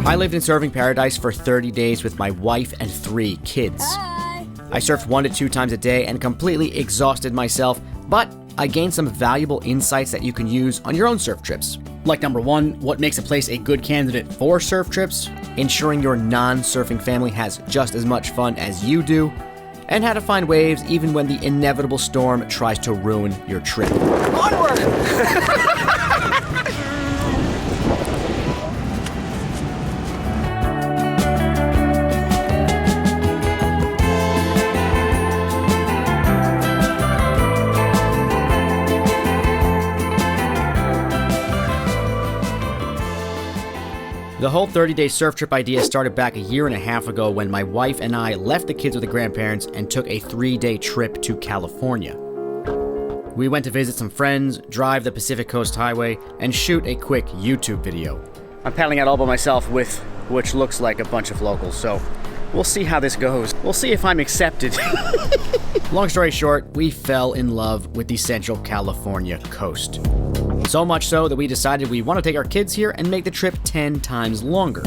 I lived in surfing paradise for 30 days with my wife and 3 kids. Hi. I surfed 1 to 2 times a day and completely exhausted myself, but I gained some valuable insights that you can use on your own surf trips. Like number 1, what makes a place a good candidate for surf trips, ensuring your non-surfing family has just as much fun as you do, and how to find waves even when the inevitable storm tries to ruin your trip. Onward! The whole 30-day surf trip idea started back a year and a half ago when my wife and I left the kids with the grandparents and took a 3-day trip to California. We went to visit some friends, drive the Pacific Coast Highway, and shoot a quick YouTube video. I'm paddling out all by myself with which looks like a bunch of locals, so we'll see how this goes. We'll see if I'm accepted. Long story short, we fell in love with the Central California coast. So much so that we decided we want to take our kids here and make the trip 10 times longer.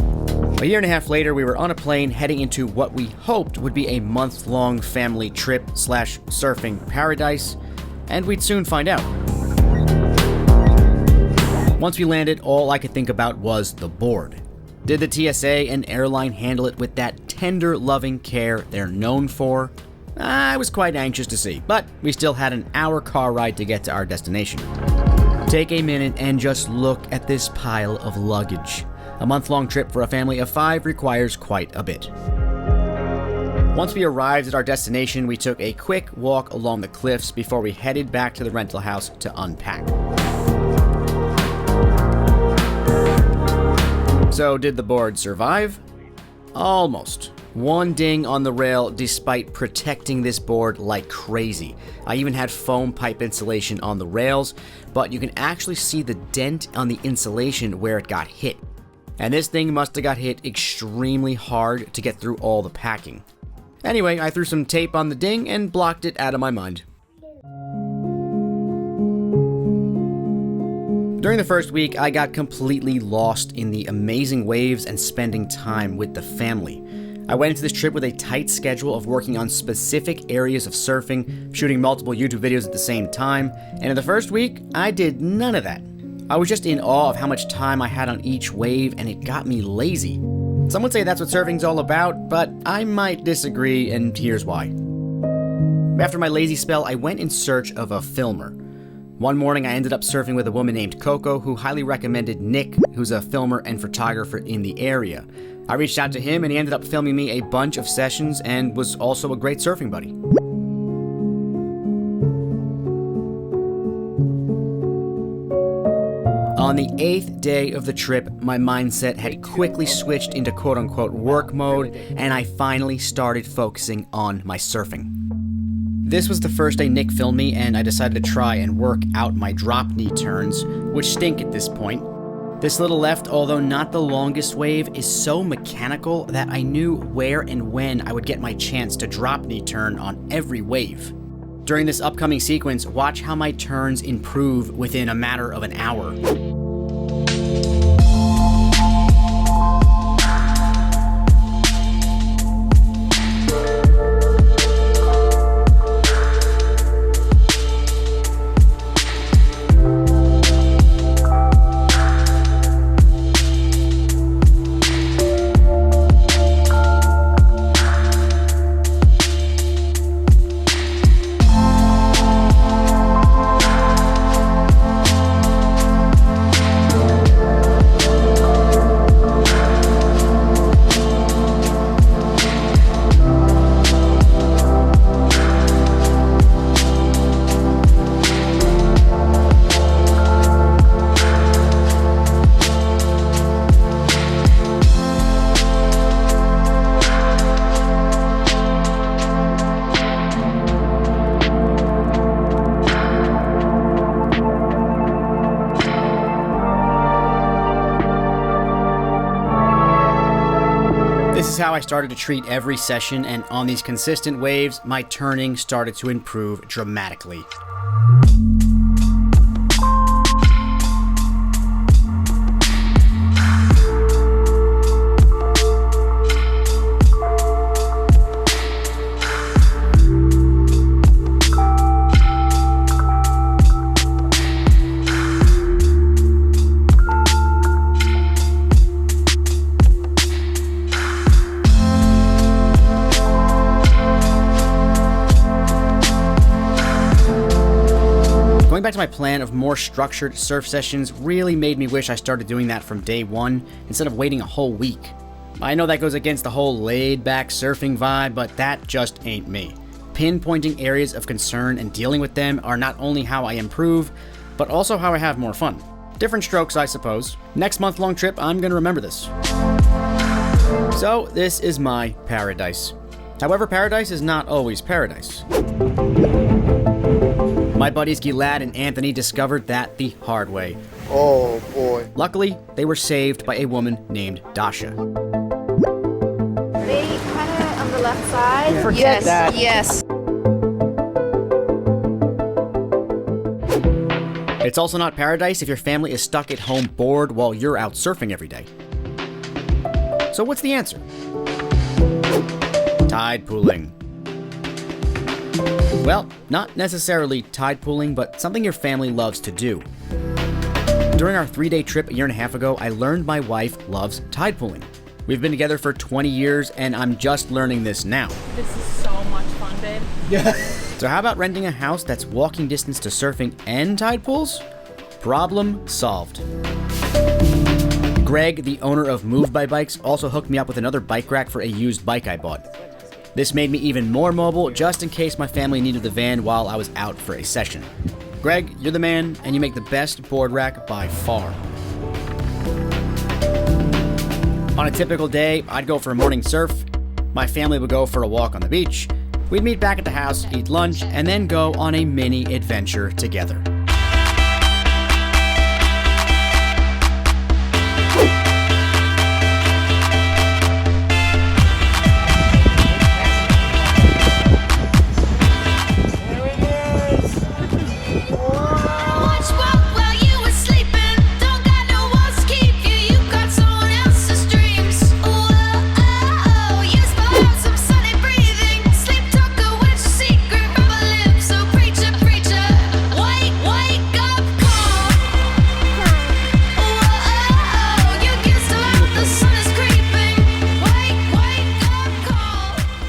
A year and a half later, we were on a plane heading into what we hoped would be a month-long family trip / surfing paradise, and we'd soon find out. Once we landed, all I could think about was the board. Did the TSA and airline handle it with that tender, loving care they're known for? I was quite anxious to see, but we still had an hour car ride to get to our destination. Take a minute and just look at this pile of luggage. A month-long trip for a family of 5 requires quite a bit. Once we arrived at our destination, we took a quick walk along the cliffs before we headed back to the rental house to unpack. So, did the board survive? Almost. 1 ding on the rail despite protecting this board like crazy. I even had foam pipe insulation on the rails, but you can actually see the dent on the insulation where it got hit. And this thing must have got hit extremely hard to get through all the packing. Anyway, I threw some tape on the ding and blocked it out of my mind. During the first week, I got completely lost in the amazing waves and spending time with the family. I went into this trip with a tight schedule of working on specific areas of surfing, shooting multiple YouTube videos at the same time, and in the first week, I did none of that. I was just in awe of how much time I had on each wave, and it got me lazy. Some would say that's what surfing's all about, but I might disagree, and here's why. After my lazy spell, I went in search of a filmer. One morning, I ended up surfing with a woman named Coco, who highly recommended Nick, who's a filmer and photographer in the area. I reached out to him, and he ended up filming me a bunch of sessions and was also a great surfing buddy. On the 8th day of the trip, my mindset had quickly switched into quote-unquote work mode, and I finally started focusing on my surfing. This was the first day Nick filmed me, and I decided to try and work out my drop knee turns, which stink at this point. This little left, although not the longest wave, is so mechanical that I knew where and when I would get my chance to drop knee turn on every wave. During this upcoming sequence, watch how my turns improve within a matter of an hour. This is how I started to treat every session, and on these consistent waves, my turning started to improve dramatically. Besides, my plan of more structured surf sessions really made me wish I started doing that from day one instead of waiting a whole week. I know that goes against the whole laid-back surfing vibe, but that just ain't me. Pinpointing areas of concern and dealing with them are not only how I improve, but also how I have more fun. Different strokes, I suppose. Next month-long trip, I'm gonna remember this. So, this is my paradise. However, paradise is not always paradise. My buddies Gilad and Anthony discovered that the hard way. Oh boy. Luckily, they were saved by a woman named Dasha. They kind of on the left side. Forget that. Yes. It's also not paradise if your family is stuck at home bored while you're out surfing every day. So what's the answer? Tide pooling. Well, not necessarily tide pooling, but something your family loves to do. During our 3-day trip a year and a half ago, I learned my wife loves tide pooling. We've been together for 20 years, and I'm just learning this now. This is so much fun, babe. Yeah. So how about renting a house that's walking distance to surfing and tide pools? Problem solved. Greg, the owner of Move by Bikes, also hooked me up with another bike rack for a used bike I bought. This made me even more mobile, just in case my family needed the van while I was out for a session. Greg, you're the man, and you make the best board rack by far. On a typical day, I'd go for a morning surf, my family would go for a walk on the beach, we'd meet back at the house, eat lunch, and then go on a mini adventure together.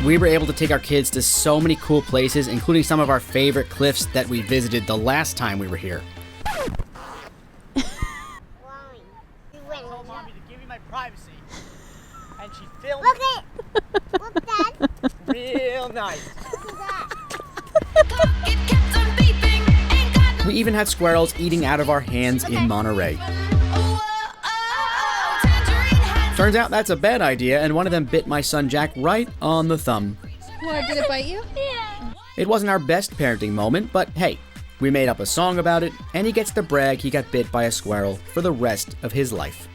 We were able to take our kids to so many cool places, including some of our favorite cliffs that we visited the last time we were here. I told mommy to give me my privacy, and she filmed Look at look that. real nice. We even had squirrels eating out of our hands in Monterey. Turns out that's a bad idea, and one of them bit my son Jack right on the thumb. What, did it bite you? It wasn't our best parenting moment, but hey, we made up a song about it, and he gets to brag he got bit by a squirrel for the rest of his life.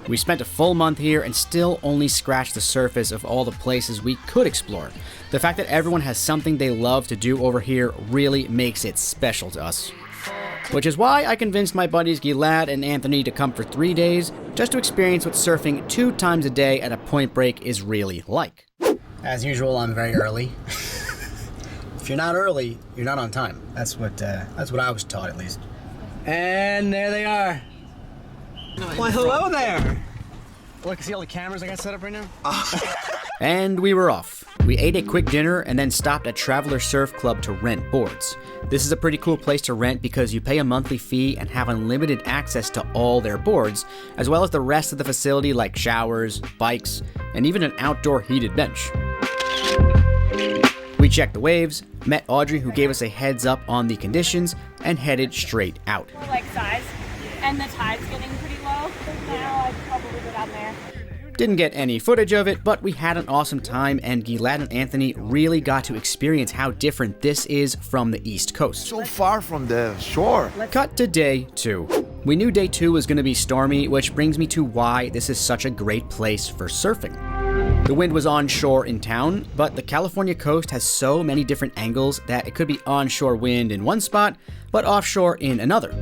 We spent a full month here and still only scratched the surface of all the places we could explore. The fact that everyone has something they love to do over here really makes it special to us. Which is why I convinced my buddies Gilad and Anthony to come for 3 days just to experience what surfing 2 times a day at a point break is really like. As usual, I'm very early. If you're not early, you're not on time. That's what I was taught, at least. And there they are. Why, hello there. Look, see all the cameras I got set up right now? And we were off. We ate a quick dinner and then stopped at Traveler Surf Club to rent boards. This is a pretty cool place to rent because you pay a monthly fee and have unlimited access to all their boards, as well as the rest of the facility like showers, bikes, and even an outdoor heated bench. We checked the waves, met Audrey who gave us a heads up on the conditions, and headed straight out. For like size, and the tide's getting pretty low now. I'd probably go down there. Didn't get any footage of it, but we had an awesome time, and Gilad and Anthony really got to experience how different this is from the East Coast. So far from the shore. Cut to day 2. We knew day 2 was going to be stormy, which brings me to why this is such a great place for surfing. The wind was onshore in town, but the California coast has so many different angles that it could be onshore wind in one spot, but offshore in another.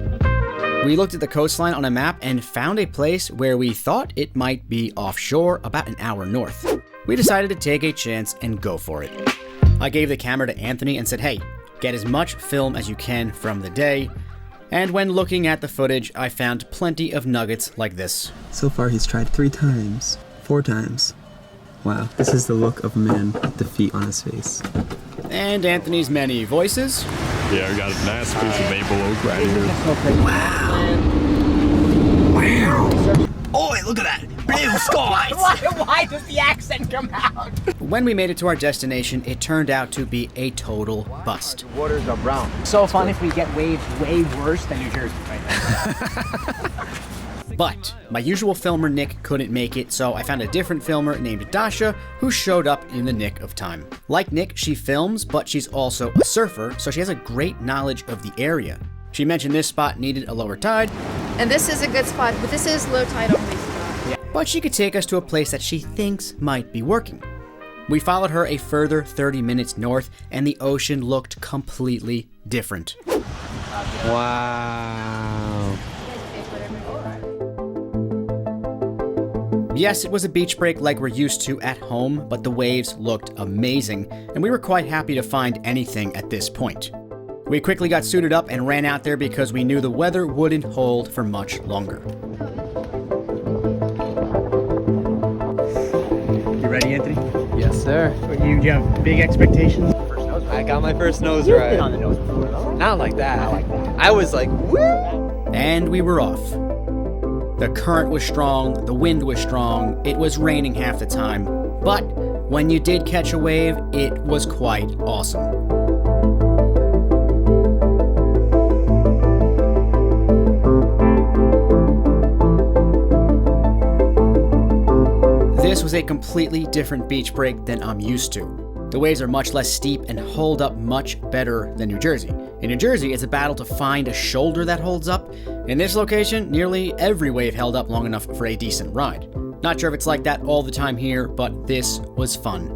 We looked at the coastline on a map and found a place where we thought it might be offshore about an hour north. We decided to take a chance and go for it. I gave the camera to Anthony and said, hey, get as much film as you can from the day. And when looking at the footage, I found plenty of nuggets like this. So far he's tried 3 times, 4 times. Wow, this is the look of a man with defeat on his face. And Anthony's many voices. Yeah, we got a nice piece of maple oak right here. Oi, look at that! Blue skies! Why does the accent come out? When we made it to our destination, it turned out to be a total bust. Waters are brown. So fun if we get waves way worse than New Jersey right now. But my usual filmer Nick couldn't make it, so I found a different filmer named Dasha who showed up in the nick of time. Like Nick, she films, but she's also a surfer, so she has a great knowledge of the area. She mentioned this spot needed a lower tide, And this is a good spot, but this is low tide only spot. but she could take us to a place that she thinks might be working. We followed her a further 30 minutes north, and the ocean looked completely different. Wow. Yes, it was a beach break like we're used to at home, but the waves looked amazing, and we were quite happy to find anything at this point. We quickly got suited up and ran out there because we knew the weather wouldn't hold for much longer. You ready, Anthony? Yes, sir. You have big expectations? I got my first nose You've ride. been on the nose before, though. Not like that. I was like, woo! And we were off. The current was strong, the wind was strong, it was raining half the time, but when you did catch a wave, it was quite awesome. This was a completely different beach break than I'm used to. The waves are much less steep and hold up much better than New Jersey. In New Jersey, it's a battle to find a shoulder that holds up. In this location, nearly every wave held up long enough for a decent ride. Not sure if it's like that all the time here, but this was fun.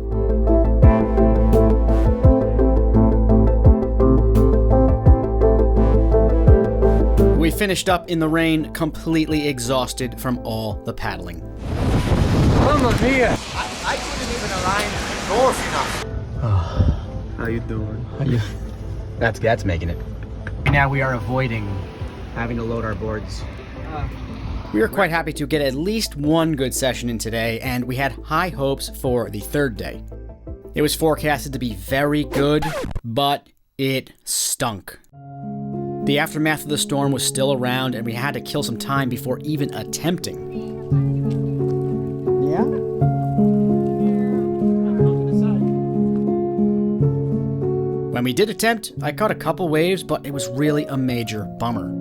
We finished up in the rain, completely exhausted from all the paddling. Mamma mia! I couldn't even align north enough. How you doing? That's making it. Now we are avoiding having to load our boards. We were quite happy to get at least one good session in today, and we had high hopes for the third day. It was forecasted to be very good, but it stunk. The aftermath of the storm was still around, and we had to kill some time before even attempting. Yeah? When we did attempt, I caught a couple waves, but it was really a major bummer.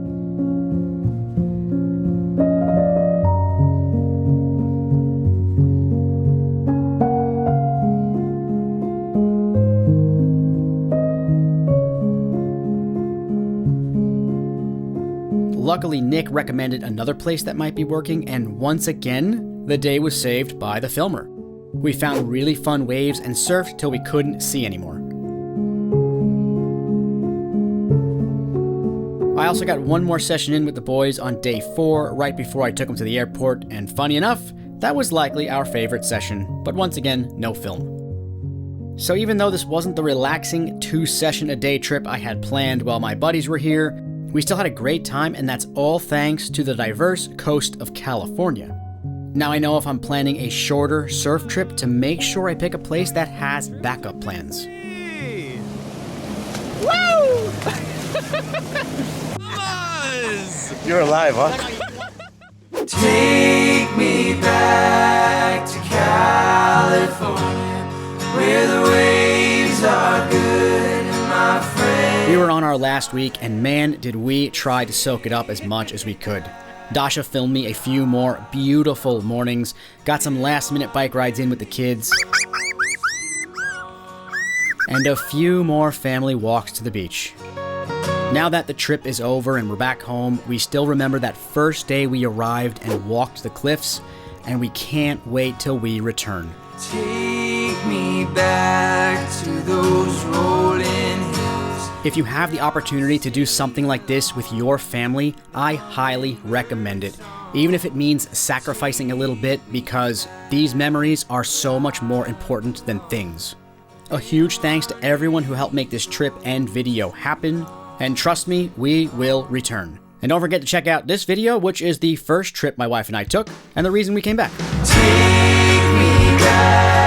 Luckily, Nick recommended another place that might be working, and once again, the day was saved by the filmer. We found really fun waves and surfed till we couldn't see anymore. I also got one more session in with the boys on day 4, right before I took them to the airport, and funny enough, that was likely our favorite session, but once again, no film. So even though this wasn't the relaxing 2-session-a-day trip I had planned while my buddies were here, we still had a great time, and that's all thanks to the diverse coast of California. Now I know if I'm planning a shorter surf trip to make sure I pick a place that has backup plans. Woo! You're alive, huh? Take me back to California, where the waves are good, my friend. We were on our last week, and man, did we try to soak it up as much as we could. Dasha filmed me a few more beautiful mornings, got some last-minute bike rides in with the kids, and a few more family walks to the beach. Now that the trip is over and we're back home, we still remember that first day we arrived and walked the cliffs, and we can't wait till we return. Take me back to those rolling hills. If you have the opportunity to do something like this with your family, I highly recommend it, even if it means sacrificing a little bit, because these memories are so much more important than things. A huge thanks to everyone who helped make this trip and video happen. And trust me, we will return. And don't forget to check out this video, which is the first trip my wife and I took, and the reason we came back. Take me back.